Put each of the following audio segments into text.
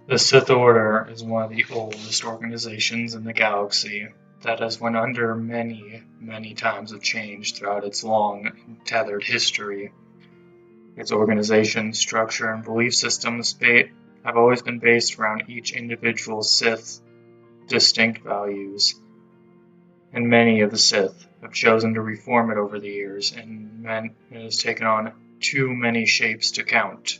The Sith Order is one of the oldest organizations in the galaxy that has went under many, many times of change throughout its long and tethered history. Its organization, structure, and belief systems have always been based around each individual Sith's distinct values, and many of the Sith have chosen to reform it over the years, and it has taken on too many shapes to count.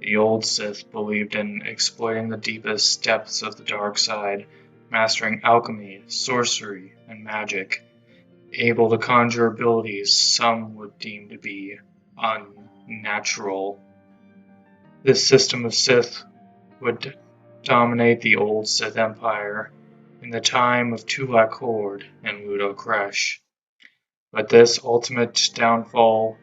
The old Sith believed in exploiting the deepest depths of the dark side, mastering alchemy, sorcery, and magic, able to conjure abilities some would deem to be unnatural. This system of Sith would dominate the old Sith Empire in the time of Tulak Hord and Ludo Kresh. But this ultimate downfall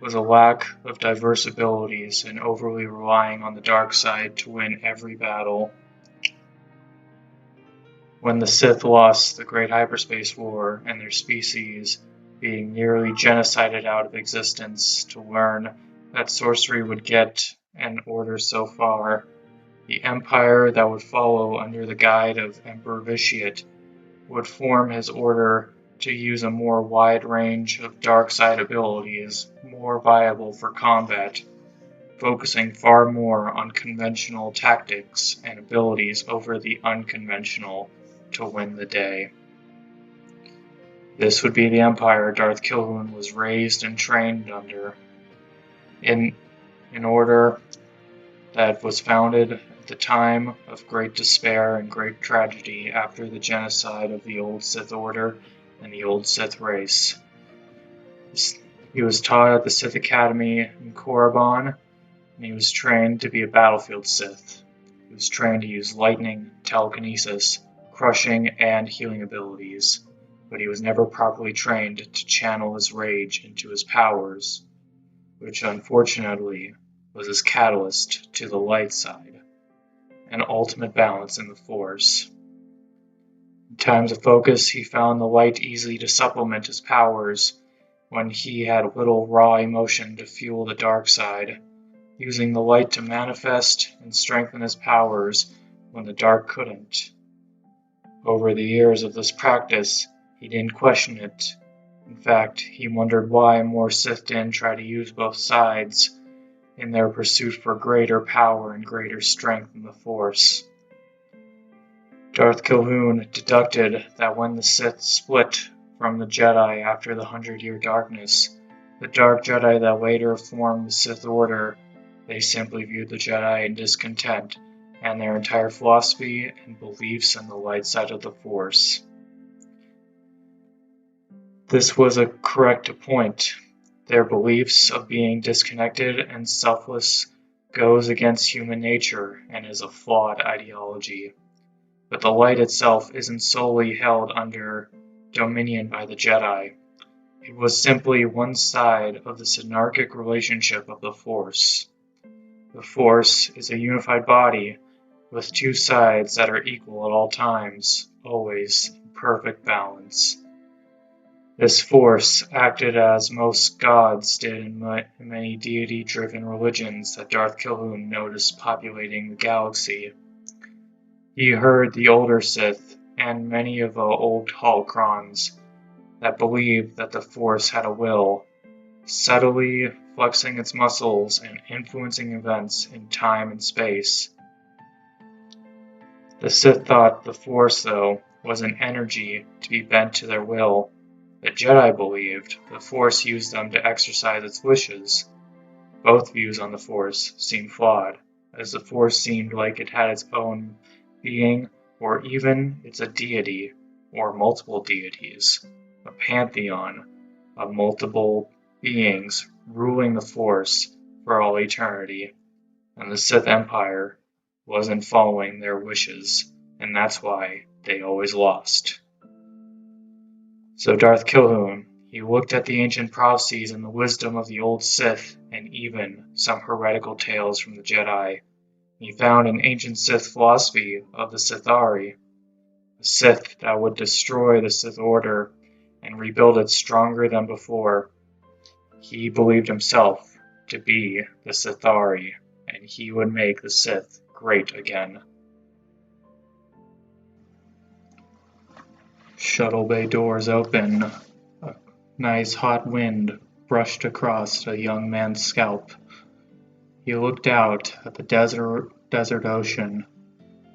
was a lack of diverse abilities and overly relying on the dark side to win every battle. When the Sith lost the Great Hyperspace War and their species being nearly genocided out of existence to learn that sorcery would get an order so far, the empire that would follow under the guide of Emperor Vitiate would form his order to use a more wide range of dark side abilities, more viable for combat, focusing far more on conventional tactics and abilities over the unconventional, to win the day. This would be the empire Darth Kilhoun was raised and trained under, in an order that was founded at the time of great despair and great tragedy after the genocide of the old Sith Order and the old Sith race. He was taught at the Sith Academy in Korriban, and he was trained to be a battlefield Sith. He was trained to use lightning, telekinesis, crushing, and healing abilities, but he was never properly trained to channel his rage into his powers, which unfortunately was his catalyst to the light side, an ultimate balance in the Force. In times of focus, he found the light easy to supplement his powers when he had little raw emotion to fuel the dark side, using the light to manifest and strengthen his powers when the dark couldn't. Over the years of this practice, he didn't question it. In fact, he wondered why more Sith didn't try to use both sides in their pursuit for greater power and greater strength in the Force. Darth Kilhoun deducted that when the Sith split from the Jedi after the 100-Year Darkness, the Dark Jedi that later formed the Sith Order, they simply viewed the Jedi in discontent, and their entire philosophy and beliefs in the light side of the Force. This was a correct point. Their beliefs of being disconnected and selfless goes against human nature and is a flawed ideology. But the light itself isn't solely held under dominion by the Jedi. It was simply one side of the synarchic relationship of the Force. The Force is a unified body with two sides that are equal at all times, always in perfect balance. This Force acted as most gods did in many deity-driven religions that Darth Kilhoun noticed populating the galaxy. He heard the older Sith and many of the old holocrons that believed that the Force had a will, subtly flexing its muscles and influencing events in time and space. The Sith thought the Force, though, was an energy to be bent to their will. The Jedi believed the Force used them to exercise its wishes. Both views on the Force seemed flawed, as the Force seemed like it had its own being, or even it's a deity, or multiple deities, a pantheon of multiple beings ruling the Force for all eternity, and the Sith Empire wasn't following their wishes, and that's why they always lost. So Darth Kilhoun, he looked at the ancient prophecies and the wisdom of the old Sith, and even some heretical tales from the Jedi. He found an ancient Sith philosophy of the Sithtari, a Sith that would destroy the Sith Order and rebuild it stronger than before. He believed himself to be the Sithtari, and he would make the Sith great again. Shuttle bay doors open. A nice hot wind brushed across a young man's scalp. He looked out at the desert ocean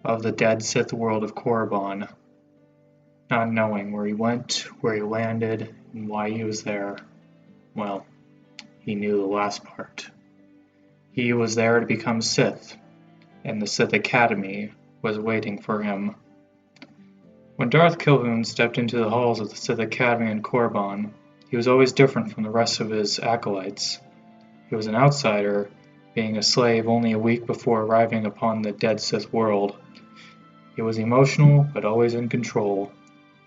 of the dead Sith world of Korriban, not knowing where he went, where he landed, and why he was there. Well, he knew the last part. He was there to become Sith, and the Sith Academy was waiting for him. When Darth Kilhoun stepped into the halls of the Sith Academy in Korriban, he was always different from the rest of his acolytes. He was an outsider, being a slave only a week before arriving upon the dead Sith world. He was emotional, but always in control,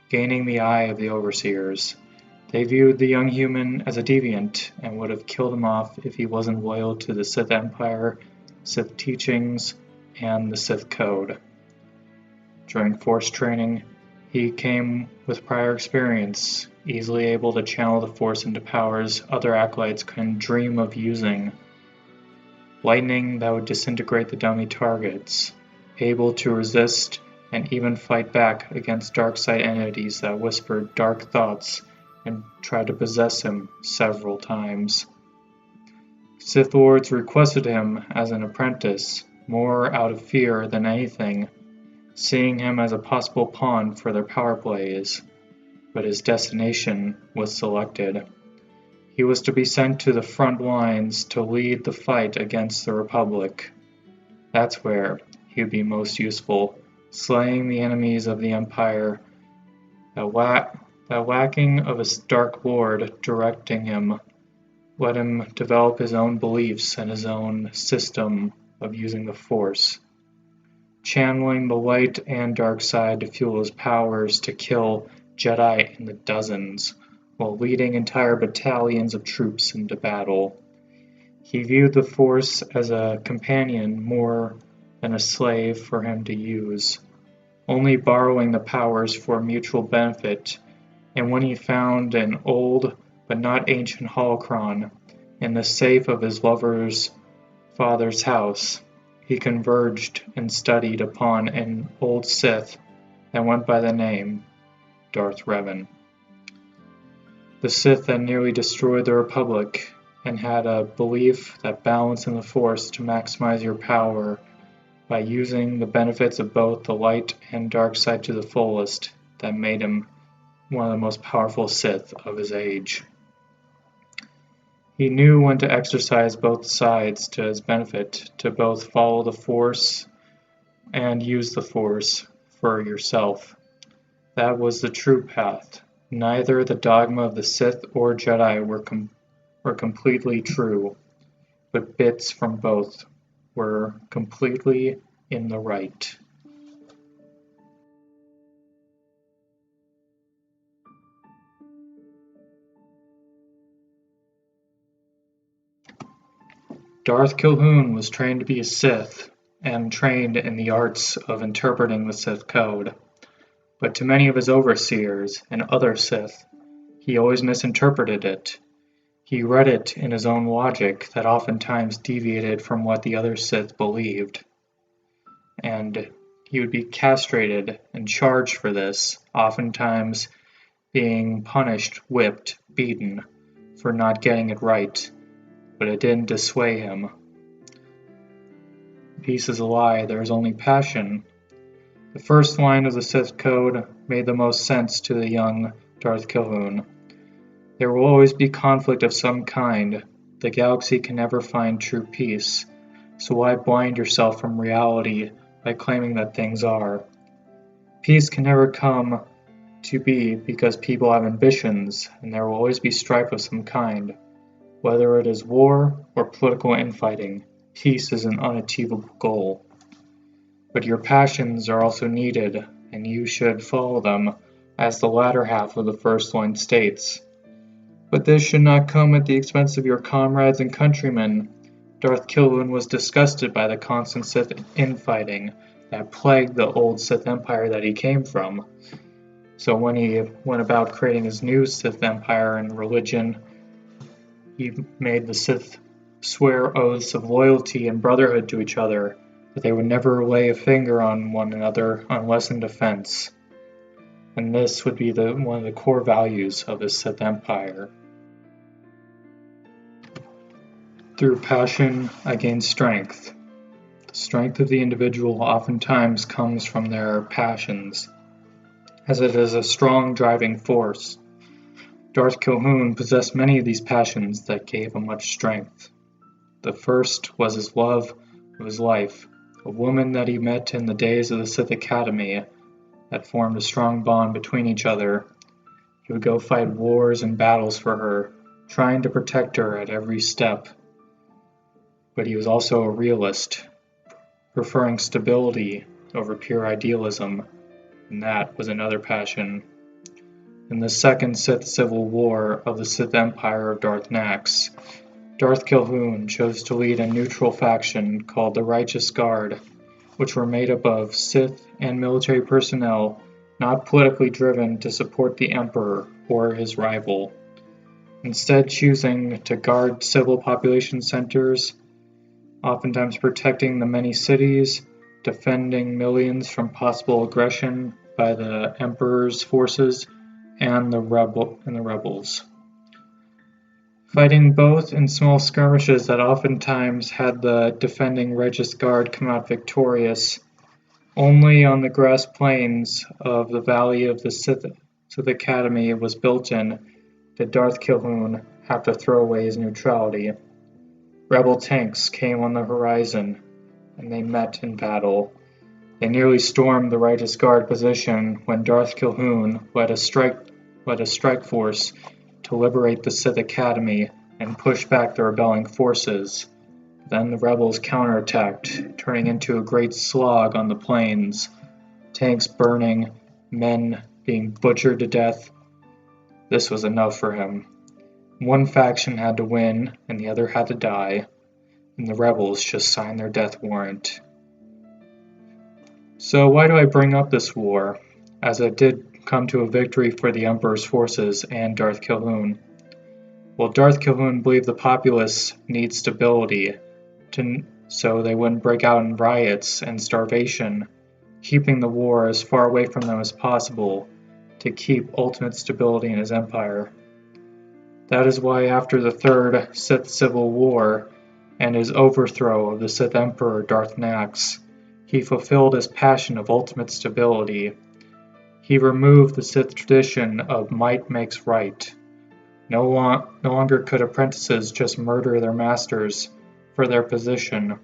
gaining the eye of the overseers. They viewed the young human as a deviant and would have killed him off if he wasn't loyal to the Sith Empire, Sith teachings, and the Sith Code. During Force training, he came with prior experience, easily able to channel the Force into powers other acolytes couldn't dream of using. Lightning that would disintegrate the dummy targets, able to resist and even fight back against dark side entities that whispered dark thoughts and tried to possess him several times. Sith Lords requested him as an apprentice, more out of fear than anything. seeing him as a possible pawn for their power plays, but his destination was selected. He was to be sent to the front lines to lead the fight against the Republic. That's where he would be most useful, slaying the enemies of the Empire, that lacking of a Dark Lord directing him, let him develop his own beliefs and his own system of using the Force, channeling the light and dark side to fuel his powers to kill Jedi in the dozens, while leading entire battalions of troops into battle. He viewed the Force as a companion more than a slave for him to use, only borrowing the powers for mutual benefit, and when he found an old but not ancient holocron in the safe of his lover's father's house, he converged and studied upon an old Sith that went by the name Darth Revan. The Sith that nearly destroyed the Republic and had a belief that balance in the Force to maximize your power by using the benefits of both the light and dark side to the fullest that made him one of the most powerful Sith of his age. He knew when to exercise both sides to his benefit, to both follow the Force and use the Force for yourself. That was the true path. Neither the dogma of the Sith or Jedi were completely true, but bits from both were completely in the right. Darth Calhoun was trained to be a Sith and trained in the arts of interpreting the Sith code, but to many of his overseers and other Sith, he always misinterpreted it. He read it in his own logic that oftentimes deviated from what the other Sith believed, and he would be castrated and charged for this, oftentimes being punished, whipped, beaten, for not getting it right, but it didn't dissuade him. Peace is a lie, there is only passion. The first line of the Sith code made the most sense to the young Darth Calhoun. There will always be conflict of some kind. The galaxy can never find true peace, so why blind yourself from reality by claiming that things are? Peace can never come to be because people have ambitions, and there will always be strife of some kind. Whether it is war or political infighting, peace is an unachievable goal. But your passions are also needed, and you should follow them, as the latter half of the first line states. But this should not come at the expense of your comrades and countrymen. Darth Calhoun was disgusted by the constant Sith infighting that plagued the old Sith Empire that he came from. So when he went about creating his new Sith Empire and religion, he made the Sith swear oaths of loyalty and brotherhood to each other, that they would never lay a finger on one another unless in defense. And this would be one of the core values of the Sith Empire. Through passion, I gain strength. The strength of the individual oftentimes comes from their passions, as it is a strong driving force. Darth Calhoun possessed many of these passions that gave him much strength. The first was his love of his life, a woman that he met in the days of the Sith Academy that formed a strong bond between each other. He would go fight wars and battles for her, trying to protect her at every step. But he was also a realist, preferring stability over pure idealism, and that was another passion. In the Second Sith Civil War of the Sith Empire of Darth Nax, Darth Calhoun chose to lead a neutral faction called the Righteous Guard, which were made up of Sith and military personnel not politically driven to support the Emperor or his rival, instead choosing to guard civil population centers, oftentimes protecting the many cities, defending millions from possible aggression by the Emperor's forces and the rebels. Fighting both in small skirmishes that oftentimes had the defending Righteous Guard come out victorious, Only on the grass plains of the valley of the Sith Academy was built in did Darth Kilhoun have to throw away his neutrality. Rebel tanks came on the horizon, and they met in battle. They nearly stormed the Righteous Guard position when Darth Kilhoun led a strike force to liberate the Sith Academy and push back the rebelling forces. Then the rebels counterattacked, turning into a great slog on the plains, tanks burning, men being butchered to death. This was enough for him. One faction had to win, and the other had to die, and the rebels just signed their death warrant. So why do I bring up this war, as it did come to a victory for the Emperor's forces and Darth Kilhoun? Well, Darth Kilhoun believed the populace needs stability, so they wouldn't break out in riots and starvation, keeping the war as far away from them as possible to keep ultimate stability in his empire. That is why after the Third Sith Civil War and his overthrow of the Sith Emperor Darth Nax, he fulfilled his passion of ultimate stability. He removed the Sith tradition of might makes right. No longer could apprentices just murder their masters for their position.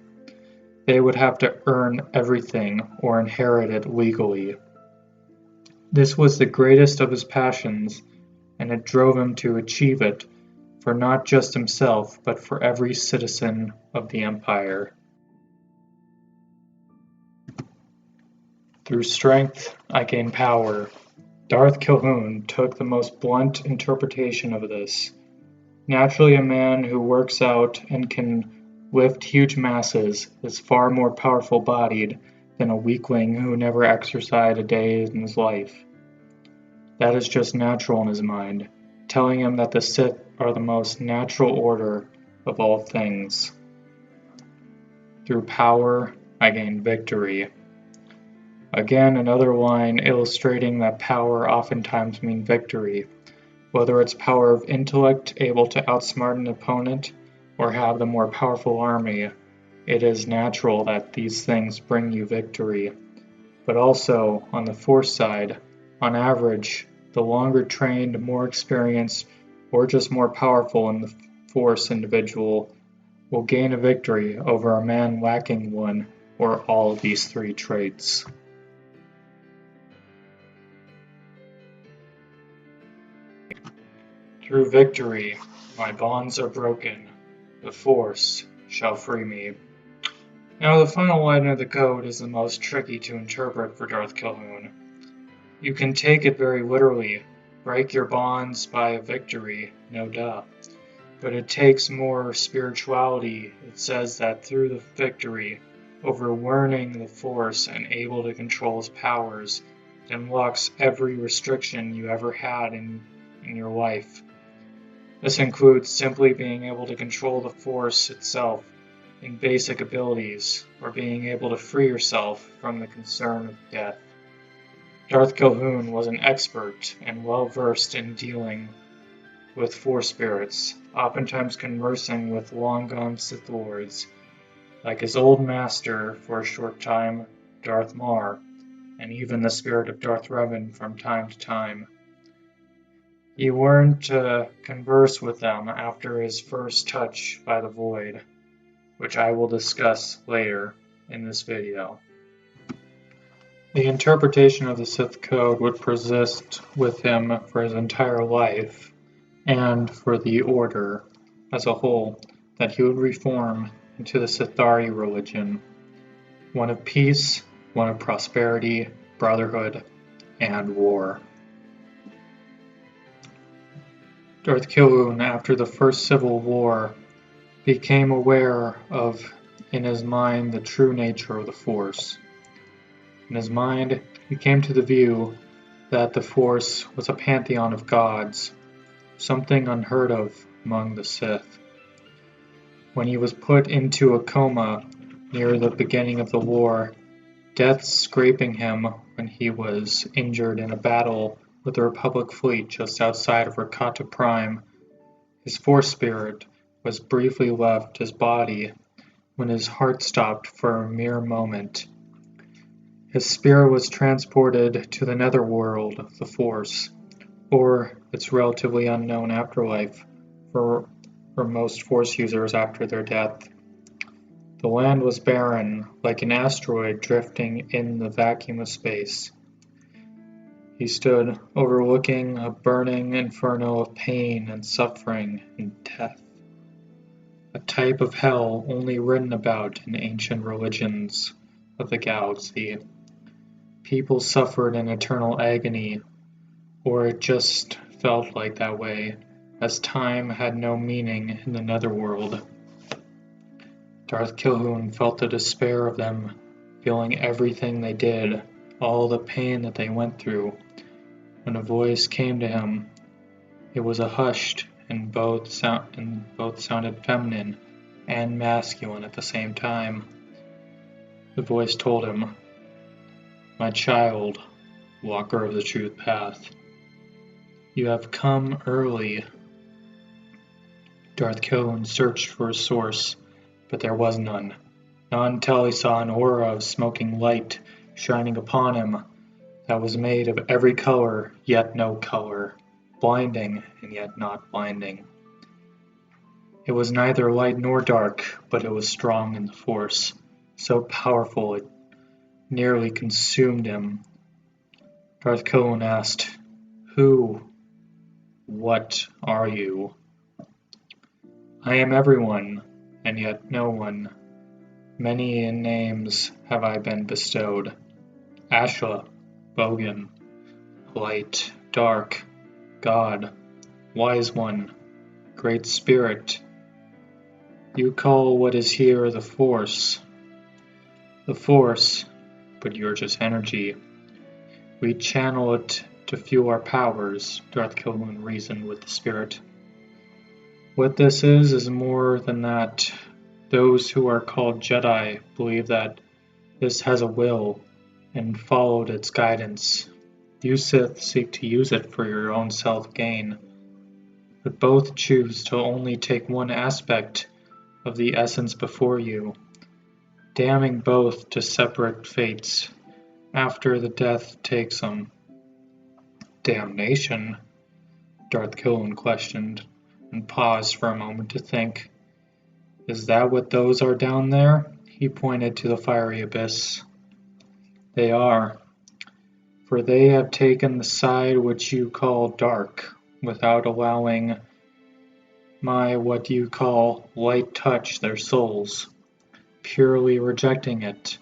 They would have to earn everything or inherit it legally. This was the greatest of his passions, and it drove him to achieve it for not just himself, but for every citizen of the Empire. Through strength, I gain power. Darth Kilhoun took the most blunt interpretation of this. Naturally, a man who works out and can lift huge masses is far more powerful-bodied than a weakling who never exercised a day in his life. That is just natural in his mind, telling him that the Sith are the most natural order of all things. Through power, I gain victory. Again, another line illustrating that power oftentimes means victory. Whether it's power of intellect, able to outsmart an opponent, or have the more powerful army, it is natural that these things bring you victory. But also, on the Force side, on average, the longer trained, more experienced, or just more powerful in the Force individual will gain a victory over a man lacking one or all of these three traits. Through victory, my bonds are broken. The Force shall free me. Now, the final line of the code is the most tricky to interpret for Darth Kilhoun. You can take it very literally, break your bonds by a victory, no duh. But it takes more spirituality. It says that through the victory, over learning the Force and able to control its powers, it unlocks every restriction you ever had in your life. This includes simply being able to control the Force itself in basic abilities, or being able to free yourself from the concern of death. Darth Kilhoun was an expert and well-versed in dealing with Force spirits, oftentimes conversing with long-gone Sith Lords, like his old master for a short time, Darth Maul, and even the spirit of Darth Revan from time to time. He learned to converse with them after his first touch by the Void, which I will discuss later in this video. The interpretation of the Sith Code would persist with him for his entire life, and for the Order as a whole, that he would reform into the Sithtari religion, one of peace, one of prosperity, brotherhood, and war. Darth Kilhoun, after the First Civil War, became aware of, in his mind, the true nature of the Force. In his mind, he came to the view that the Force was a pantheon of gods, something unheard of among the Sith. When he was put into a coma near the beginning of the war, death scraping him when he was injured in a battle with the Republic fleet just outside of Rakata Prime, his Force spirit was briefly left his body when his heart stopped for a mere moment. His spirit was transported to the netherworld, the Force, or its relatively unknown afterlife for most Force users after their death. The land was barren, like an asteroid drifting in the vacuum of space. He stood overlooking a burning inferno of pain and suffering and death, a type of hell only written about in ancient religions of the galaxy. People suffered in eternal agony, or it just felt like that way, as time had no meaning in the netherworld. Darth Kilhoun felt the despair of them, feeling everything they did, all the pain that they went through. When a voice came to him, it was a hushed and both sounded feminine and masculine at the same time. The voice told him, "My child, walker of the truth path, you have come early." Darth Kilhoun searched for a source, but there was none. Not until he saw an aura of smoking light shining upon him that was made of every color, yet no color, blinding and yet not blinding. It was neither light nor dark, but it was strong in the Force, so powerful it nearly consumed him. Darth Kilhoun asked, "Who, what are you?" "I am everyone, and yet no one. Many names have I been bestowed. Ashla, Bogan, Light, Dark, God, Wise One, Great Spirit. You call what is here the Force. The Force, but you're just energy. We channel it to fuel our powers," Darth Kilhoun reasoned with the spirit. "What this is more than that. Those who are called Jedi believe that this has a will and followed its guidance. You Sith seek to use it for your own self-gain, but both choose to only take one aspect of the essence before you, damning both to separate fates after the death takes them." "Damnation?" Darth Kilhoun questioned, and paused for a moment to think. "Is that what those are down there?" He pointed to the fiery abyss. "They are, for they have taken the side which you call dark, without allowing my what you call light touch their souls, purely rejecting it,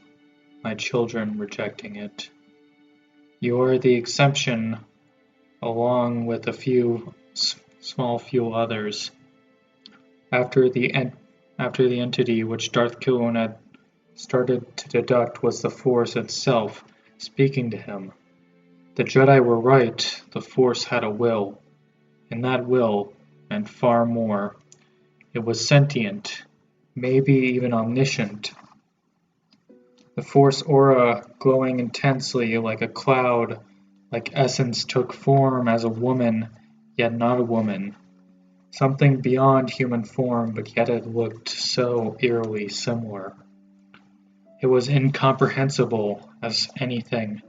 my children rejecting it. You are the exception, along with a small few others. After the entity which Darth Kilhoun had started to deduct was the Force itself speaking to him. The Jedi were right, the Force had a will, and that will meant far more. It was sentient, maybe even omniscient. The Force aura glowing intensely like a cloud, like essence took form as a woman, yet not a woman. Something beyond human form, but yet it looked so eerily similar. It was incomprehensible as anything,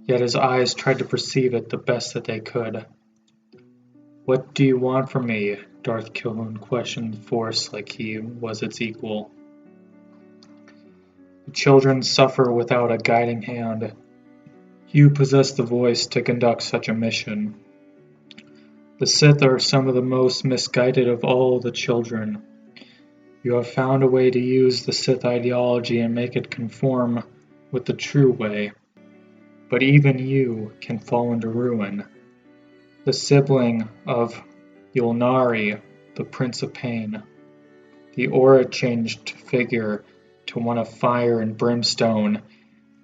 yet his eyes tried to perceive it the best that they could. "What do you want from me?" Darth Kilhoun questioned the Force like he was its equal. "The children suffer without a guiding hand. You possess the voice to conduct such a mission. The Sith are some of the most misguided of all the children. You have found a way to use the Sith ideology and make it conform with the true way. But even you can fall into ruin. The sibling of Yulnari, the Prince of Pain." The aura changed figure to one of fire and brimstone,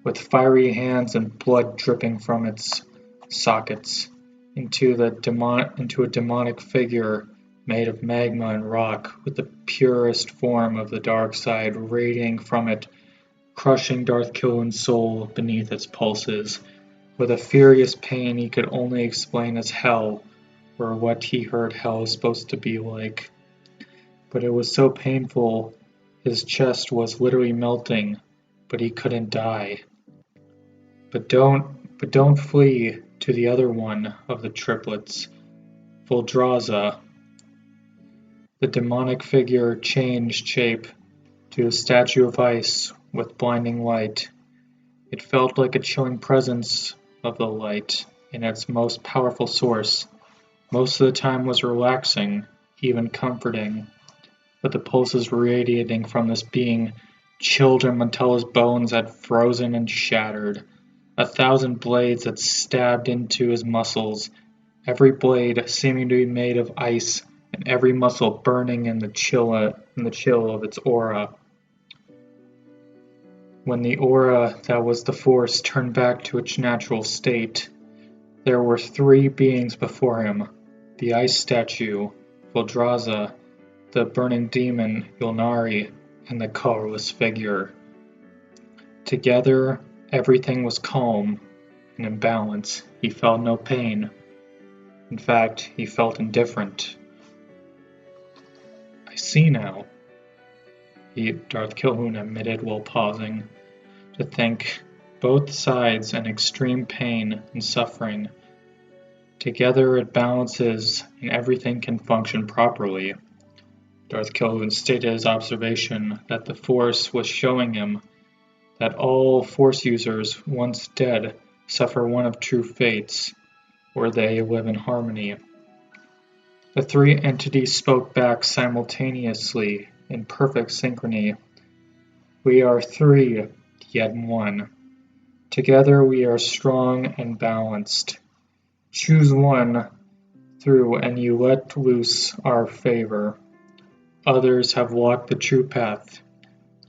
with fiery hands and blood dripping from its sockets, into a demonic figure made of magma and rock, with the purest form of the dark side radiating from it, crushing Darth Kilhoun's soul beneath its pulses, with a furious pain he could only explain as hell, or what he heard hell is supposed to be like. But it was so painful, his chest was literally melting, but he couldn't die. But don't flee to the other one of the triplets, Voldraza. The demonic figure changed shape to a statue of ice with blinding light. It felt like a chilling presence of the light in its most powerful source. Most of the time was relaxing, even comforting, but the pulses radiating from this being chilled him until his bones had frozen and shattered. 1,000 blades had stabbed into his muscles, every blade seeming to be made of ice and every muscle burning in the chill of its aura. When the aura that was the force turned back to its natural state, there were 3 beings before him: the ice statue, Voldraza, the burning demon, Yulnari, and the colorless figure. Together, everything was calm and in balance. He felt no pain. In fact, he felt indifferent. "I see now," Darth Kilhoun admitted while pausing to think. Both sides in extreme pain and suffering. Together it balances and everything can function properly. Darth Kilhoun stated his observation that the Force was showing him that all Force users, once dead, suffer one of two fates, or they live in harmony. The 3 entities spoke back simultaneously in perfect synchrony. "We are 3, yet one. Together we are strong and balanced. Choose one through and you let loose our favor. Others have walked the true path.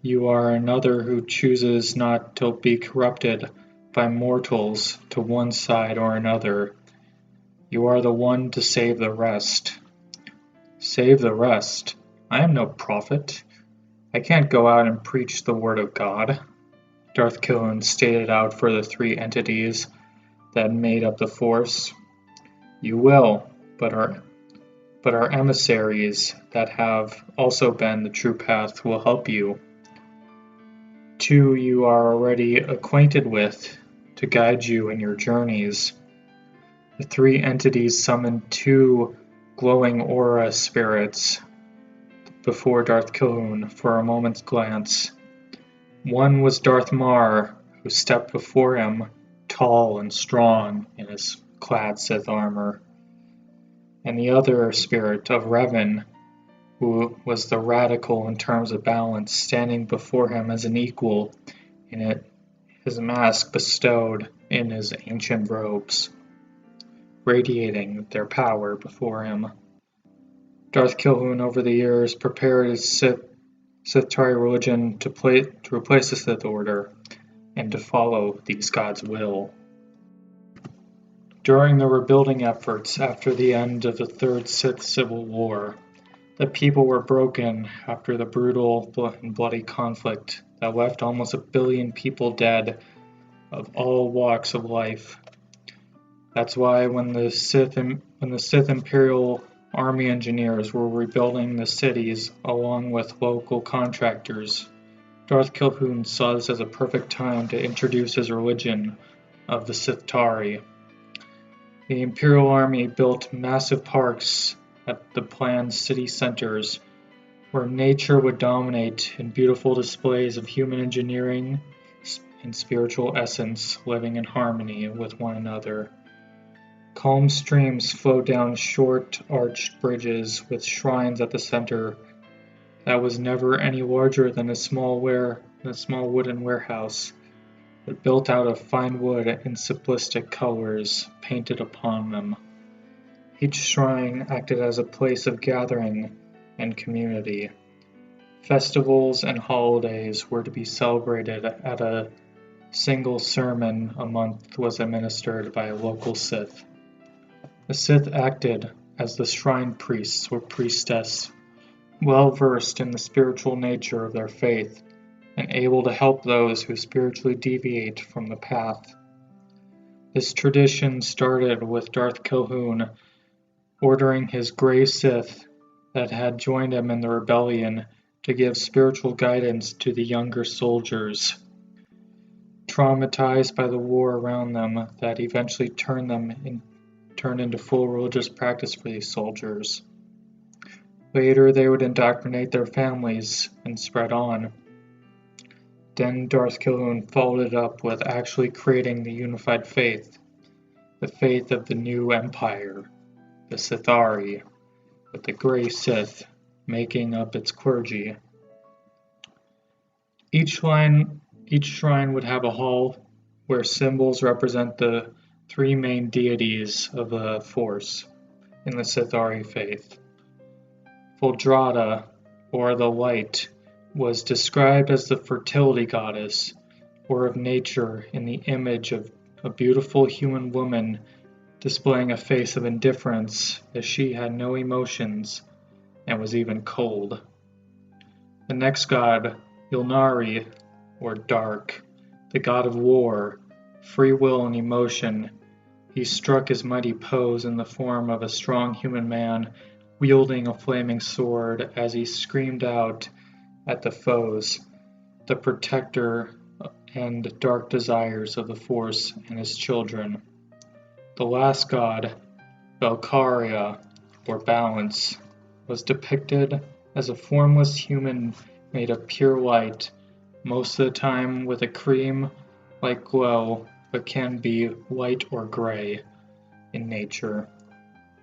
You are another who chooses not to be corrupted by mortals to one side or another. You are the one to save the rest." "Save the rest? I am no prophet. I can't go out and preach the word of God," Darth Kilhoun stated out for the 3 entities that made up the Force. "You will, but our emissaries that have also been the true path will help you. 2 you are already acquainted with to guide you in your journeys." The 3 entities summoned 2 glowing aura spirits before Darth Kilhoun for a moment's glance. One was Darth Mar, who stepped before him, tall and strong in his clad Sith armor, and the other spirit of Revan, who was the radical in terms of balance, standing before him as an equal in his mask bestowed in his ancient robes, radiating their power before him. Darth Kilhoun over the years prepared his Sithtari religion to replace the Sith Order and to follow these gods' will. During the rebuilding efforts after the end of the Third Sith Civil War, the people were broken after the brutal and bloody conflict that left almost 1 billion people dead of all walks of life. That's why when the Sith Imperial Army engineers were rebuilding the cities along with local contractors, Darth Kilhoun saw this as a perfect time to introduce his religion of the Sithtari. The Imperial Army built massive parks at the planned city centers where nature would dominate in beautiful displays of human engineering and spiritual essence living in harmony with one another. Calm streams flowed down short arched bridges with shrines at the center that was never any larger than a small wooden warehouse, but built out of fine wood in simplistic colors painted upon them. Each shrine acted as a place of gathering and community. Festivals and holidays were to be celebrated at a single sermon a month was administered by a local Sith. The Sith acted as the shrine priests or priestess, well versed in the spiritual nature of their faith and able to help those who spiritually deviate from the path. This tradition started with Darth Kilhoun ordering his Grey Sith that had joined him in the rebellion to give spiritual guidance to the younger soldiers. traumatized by the war around them that eventually turned into full religious practice for these soldiers. Later, they would indoctrinate their families and spread on. Then Darth Kilhoun followed it up with actually creating the unified faith, the faith of the new empire, the Sithtari, with the Grey Sith making up its clergy. Each shrine would have a hall where symbols represent the three main deities of the Force in the Sithtari faith. Fuldrada, or the Light, was described as the fertility goddess, or of nature, in the image of a beautiful human woman displaying a face of indifference as she had no emotions and was even cold. The next god, Ilnari, or Dark, the god of war, free will and emotion, he struck his mighty pose in the form of a strong human man wielding a flaming sword as he screamed out at the foes, the protector and dark desires of the Force and his children. The last god, Valkyria, or Balance, was depicted as a formless human made of pure light, most of the time with a cream-like glow, but can be white or gray in nature.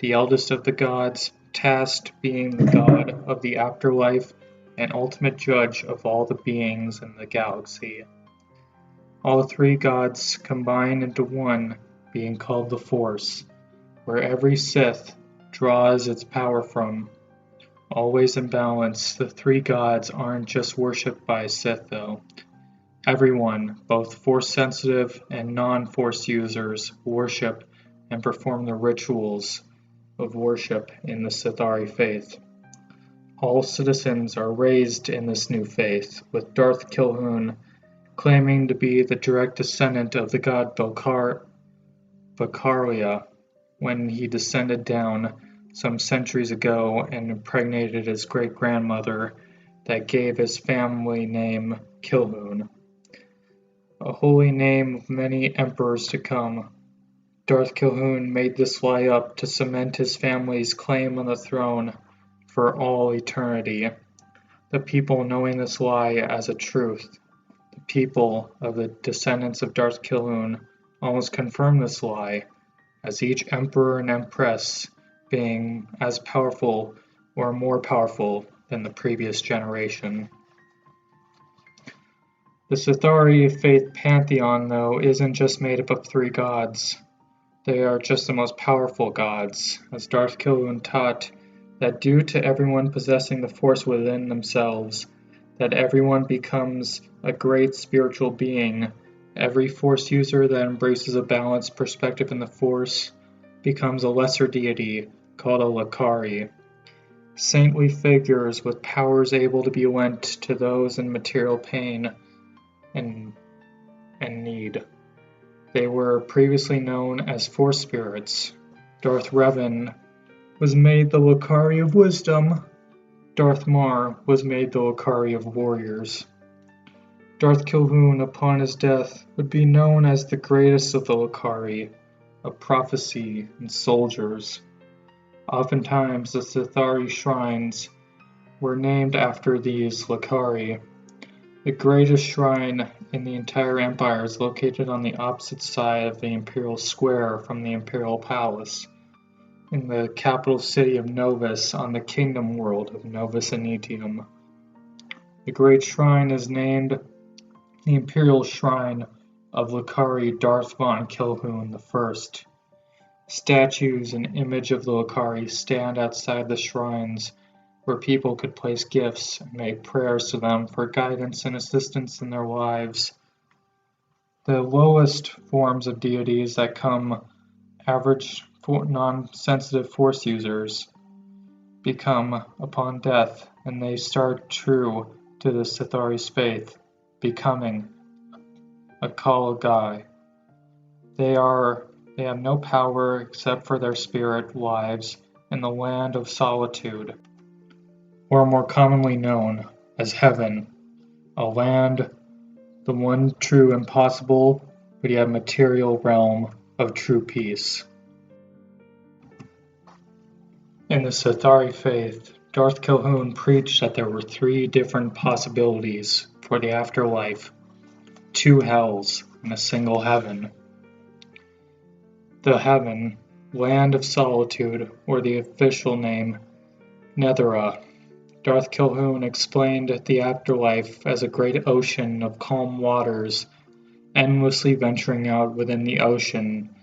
The eldest of the gods, tasked being the god of the afterlife and ultimate judge of all the beings in the galaxy. All three gods combine into one, being called the Force, where every Sith draws its power from. Always in balance, the three gods aren't just worshipped by Sith though. Everyone, both Force-sensitive and non-Force users, worship and perform the rituals of worship in the Sithtari faith. All citizens are raised in this new faith, with Darth Kilhoun claiming to be the direct descendant of the god Valkyria when he descended down some centuries ago and impregnated his great-grandmother that gave his family name Kilhoun, a holy name of many emperors to come. Darth Kilhoun made this lie up to cement his family's claim on the throne for all eternity. The people knowing this lie as a truth, the people of the descendants of Darth Kilhoun, almost confirm this lie, as each emperor and empress being as powerful or more powerful than the previous generation. The Sithtari faith pantheon, though, isn't just made up of three gods. They are just the most powerful gods, as Darth Kilhoun taught that due to everyone possessing the Force within themselves, that everyone becomes a great spiritual being. Every Force user that embraces a balanced perspective in the Force becomes a lesser deity called a Lakari, saintly figures with powers able to be lent to those in material pain and need. They were previously known as Force spirits. Darth Revan was made the Lakari of wisdom. Darth Mar was made the Lakari of warriors. Darth Kilhoun, upon his death, would be known as the greatest of the Lakari, of prophecy and soldiers. Oftentimes, the Sithtari shrines were named after these Lakari. The greatest shrine in the entire empire is located on the opposite side of the Imperial Square from the Imperial Palace, in the capital city of Novus on the Kingdom World of Novus Anitium. The great shrine is named the Imperial Shrine of Lakari Darth von Kilhoun I. Statues and image of the Lakari stand outside the shrines, where people could place gifts and make prayers to them for guidance and assistance in their lives. The lowest forms of deities that come average non-sensitive Force users become upon death, and they start true to the Sithtari's faith, becoming a Kalagai. They have no power except for their spirit lives in the land of solitude, or more commonly known as heaven, a land the the one true impossible but yet material realm of true peace. In the Sithtari faith, Darth Calhoun preached that there were 3 different possibilities for the afterlife, 2 hells and a single heaven. The heaven, land of solitude, or the official name, Nethera. Darth Calhoun explained the afterlife as a great ocean of calm waters, endlessly venturing out within the ocean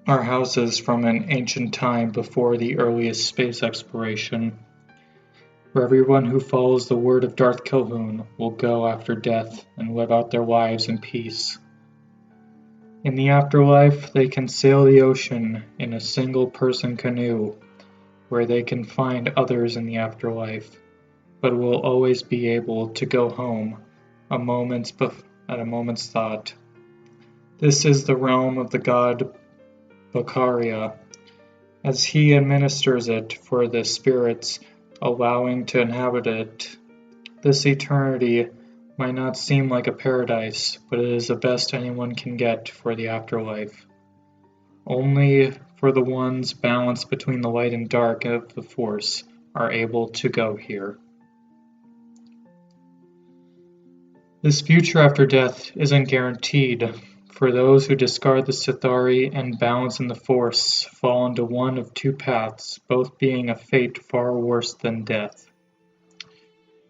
are houses from an ancient time before the earliest space exploration, where everyone who follows the word of Darth Calhoun will go after death and live out their lives in peace. In the afterlife, they can sail the ocean in a single-person canoe, where they can find others in the afterlife, but will always be able to go home at a moment's thought. This is the realm of the god Bakaria, as he administers it for the spirits allowing to inhabit it. This eternity might not seem like a paradise, but it is the best anyone can get for the afterlife. Only for the ones balanced between the light and dark of the Force are able to go here. This future after death isn't guaranteed. For those who discard the Sithtari and balance in the Force fall into one of 2 paths, both being a fate far worse than death.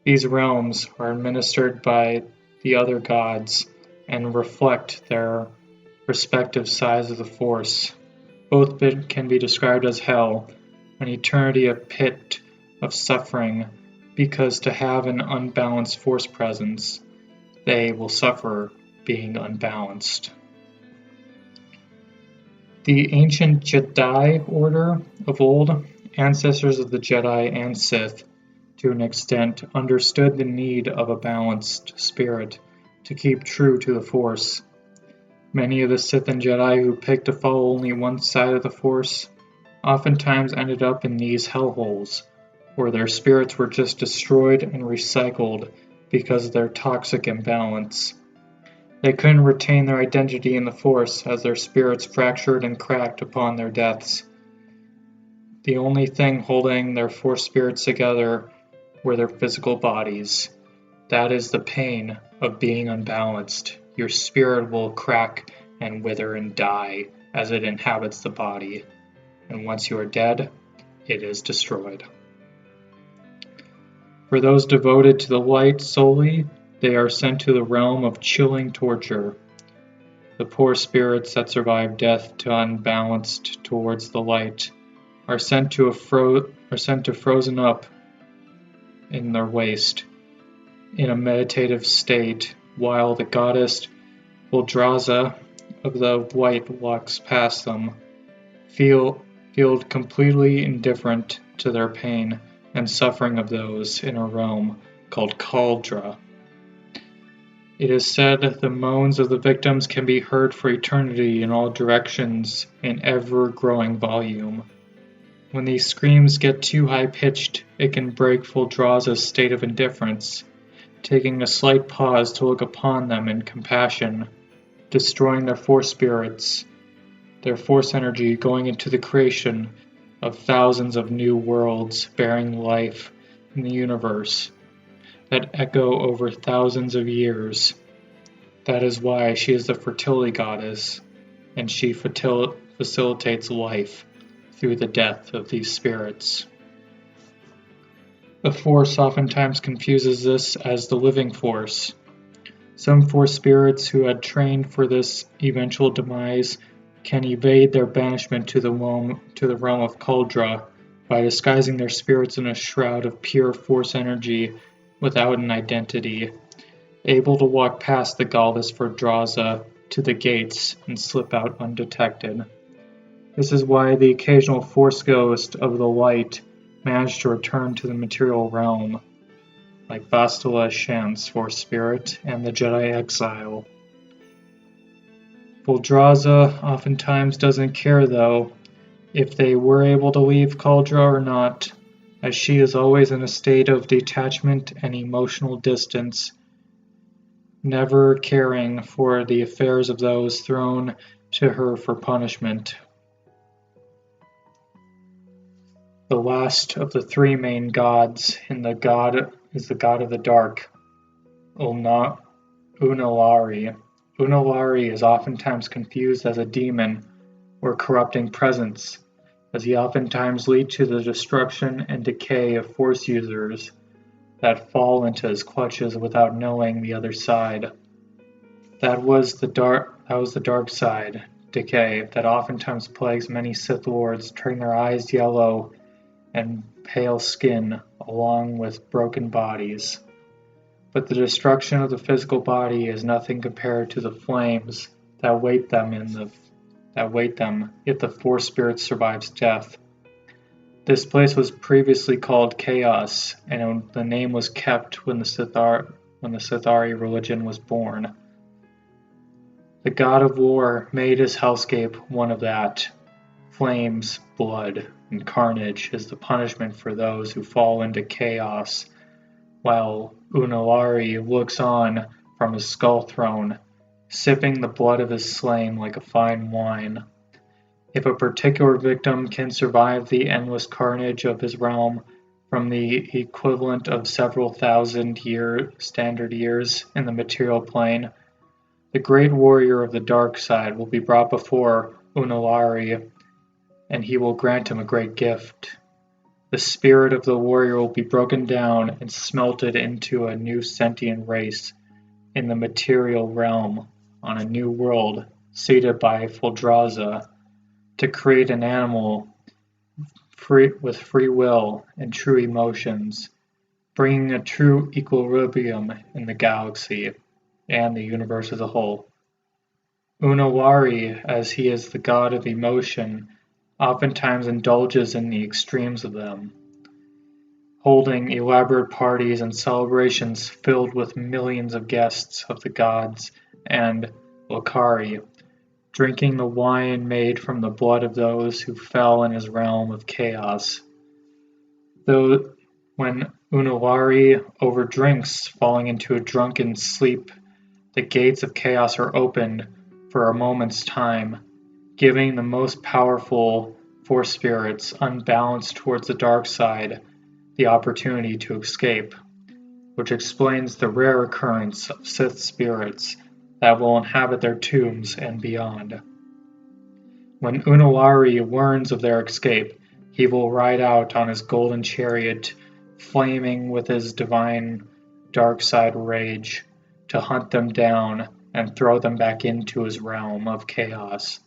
These realms are administered by the other gods and reflect their respective sides of the Force. Both can be described as hell, an eternity of pit of suffering, because to have an unbalanced Force presence, they will suffer being unbalanced. The ancient Jedi order of old, ancestors of the Jedi and Sith, to an extent, understood the need of a balanced spirit to keep true to the Force. Many of the Sith and Jedi who picked to follow only one side of the Force oftentimes ended up in these hellholes, where their spirits were just destroyed and recycled because of their toxic imbalance. They couldn't retain their identity in the Force as their spirits fractured and cracked upon their deaths. The only thing holding their Force spirits together were their physical bodies. That is the pain of being unbalanced. Your spirit will crack and wither and die as it inhabits the body, and once you are dead, it is destroyed. For those devoted to the light solely, they are sent to the realm of chilling torture. The poor spirits that survive death to unbalanced towards the light are sent to frozen up in their waste, in a meditative state, while the goddess Vildraza of the white walks past them, feel completely indifferent to their pain and suffering of those in a realm called Cauldra. It is said the moans of the victims can be heard for eternity in all directions in ever-growing volume. When these screams get too high-pitched, it can break Vildraza's state of indifference, taking a slight pause to look upon them in compassion, destroying their Force spirits, their Force energy going into the creation of thousands of new worlds bearing life in the universe that echo over thousands of years. That is why she is the fertility goddess, and she facilitates life through the death of these spirits. The Force oftentimes confuses this as the living Force. Some Force spirits who had trained for this eventual demise can evade their banishment to the realm of Cauldra by disguising their spirits in a shroud of pure Force energy without an identity, able to walk past the goddess Vildraza to the gates and slip out undetected. This is why the occasional Force ghost of the light managed to return to the material realm, like Bastila Shan's Force spirit and the Jedi exile. Vildraza oftentimes doesn't care, though, if they were able to leave Cauldra or not, as she is always in a state of detachment and emotional distance never caring for the affairs of those thrown to her for punishment. The last of the three main gods is the god of the dark, Unalari. Unalari is oftentimes confused as a demon or corrupting presence, as he oftentimes leads to the destruction and decay of Force users that fall into his clutches without knowing the other side. That was the dark side, decay, that oftentimes plagues many Sith Lords, turning their eyes yellow and pale skin, along with broken bodies. But the destruction of the physical body is nothing compared to the flames that wait them if the Force Spirit survives death. This place was previously called Chaos, and the name was kept when the Sithtari religion was born. The god of war made his hellscape one of that. Flames, blood, and carnage is the punishment for those who fall into chaos, while Unalari looks on from his skull throne, sipping the blood of his slain like a fine wine. If a particular victim can survive the endless carnage of his realm from the equivalent of several thousand standard years in the material plane, the great warrior of the dark side will be brought before Unalari, and he will grant him a great gift. The spirit of the warrior will be broken down and smelted into a new sentient race in the material realm on a new world seated by Foldraza to create an animal with free will and true emotions, bringing a true equilibrium in the galaxy and the universe as a whole. Unalari, as he is the god of emotion, oftentimes indulges in the extremes of them, holding elaborate parties and celebrations filled with millions of guests of the gods and Lokari, drinking the wine made from the blood of those who fell in his realm of chaos. Though when Unalari overdrinks, falling into a drunken sleep, the gates of chaos are opened for a moment's time, giving the most powerful Force spirits unbalanced towards the dark side the opportunity to escape, which explains the rare occurrence of Sith spirits that will inhabit their tombs and beyond. When Unalari learns of their escape, he will ride out on his golden chariot, flaming with his divine dark side rage, to hunt them down and throw them back into his realm of chaos.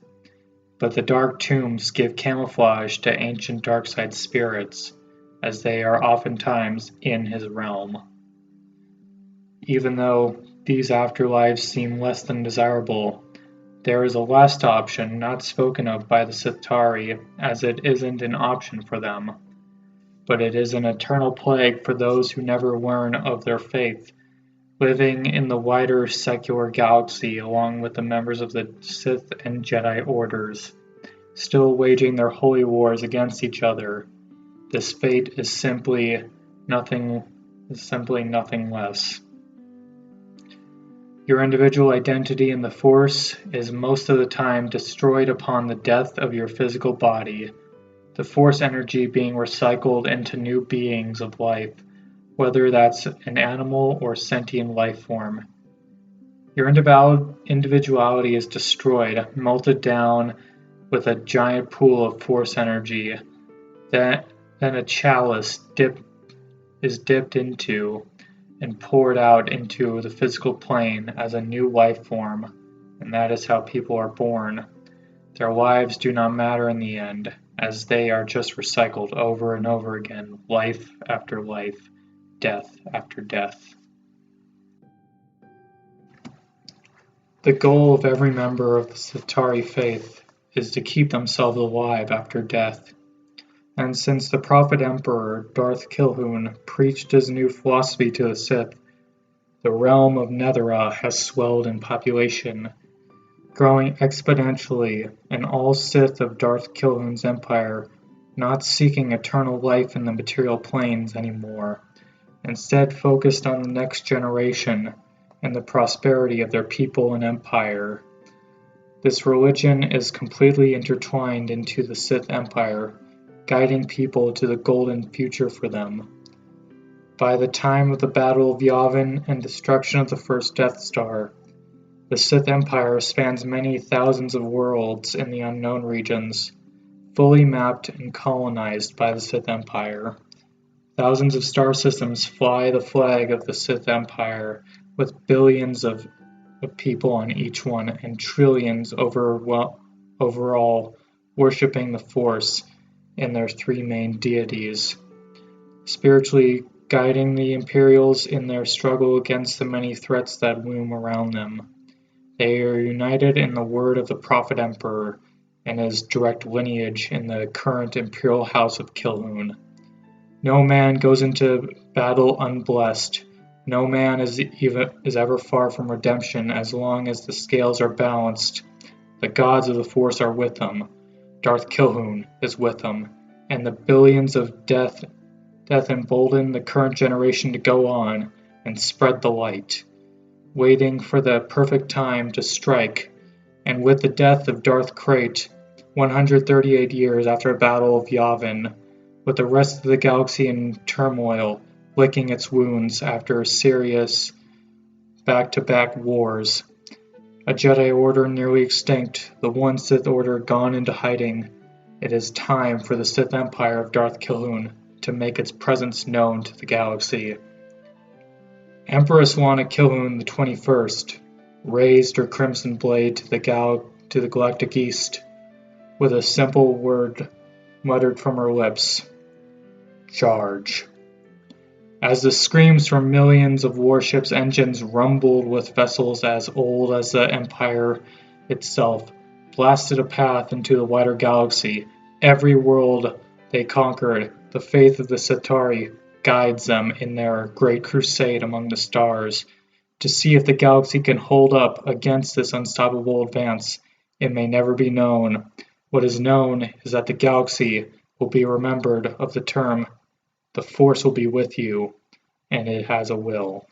But the dark tombs give camouflage to ancient dark side spirits, as they are oftentimes in his realm. Even though these afterlives seem less than desirable, there is a last option not spoken of by the Sithtari, as it isn't an option for them, but it is an eternal plague for those who never learn of their faith, living in the wider secular galaxy along with the members of the Sith and Jedi orders, still waging their holy wars against each other. This fate is simply nothing less. Your individual identity in the Force is most of the time destroyed upon the death of your physical body, the Force energy being recycled into new beings of life, whether that's an animal or sentient life form. Your individuality is destroyed, melted down with a giant pool of Force energy. Then a chalice is dipped into and poured out into the physical plane as a new life form, and that is how people are born. Their lives do not matter in the end, as they are just recycled over and over again, life after life, death after death. The goal of every member of the Sithtari faith is to keep themselves alive after death. And since the Prophet Emperor Darth Kilhoun preached his new philosophy to the Sith, the realm of Nethera has swelled in population, growing exponentially, and all Sith of Darth Kilhoun's empire not seeking eternal life in the material planes anymore, instead focused on the next generation and the prosperity of their people and empire. This religion is completely intertwined into the Sith Empire, guiding people to the golden future for them. By the time of the Battle of Yavin and destruction of the first Death Star, the Sith Empire spans many thousands of worlds in the unknown regions, fully mapped and colonized by the Sith Empire. Thousands of star systems fly the flag of the Sith Empire, with billions of people on each one and trillions overall worshipping the Force and their three main deities, spiritually guiding the Imperials in their struggle against the many threats that loom around them. They are united in the word of the Prophet Emperor and his direct lineage in the current Imperial House of Kilhoun. No man goes into battle unblessed. No man is ever far from redemption as long as the scales are balanced. The gods of the Force are with them. Darth Kilhoun is with them, and the billions of death embolden the current generation to go on and spread the light, waiting for the perfect time to strike. And with the death of Darth Krayt, 138 years after the Battle of Yavin, with the rest of the galaxy in turmoil, licking its wounds after serious back-to-back wars, a Jedi Order nearly extinct, the one Sith Order gone into hiding, it is time for the Sith Empire of Darth Kilhoun to make its presence known to the galaxy. Empress Lana Kilhoun the 21st raised her crimson blade to the galactic east, with a simple word muttered from her lips: "Charge." As the screams from millions of warships' engines rumbled with vessels as old as the Empire itself, blasted a path into the wider galaxy, every world they conquered, the faith of the Sithtari guides them in their great crusade among the stars. To see if the galaxy can hold up against this unstoppable advance, it may never be known. What is known is that the galaxy will be remembered of the term, "The Force will be with you," and it has a will.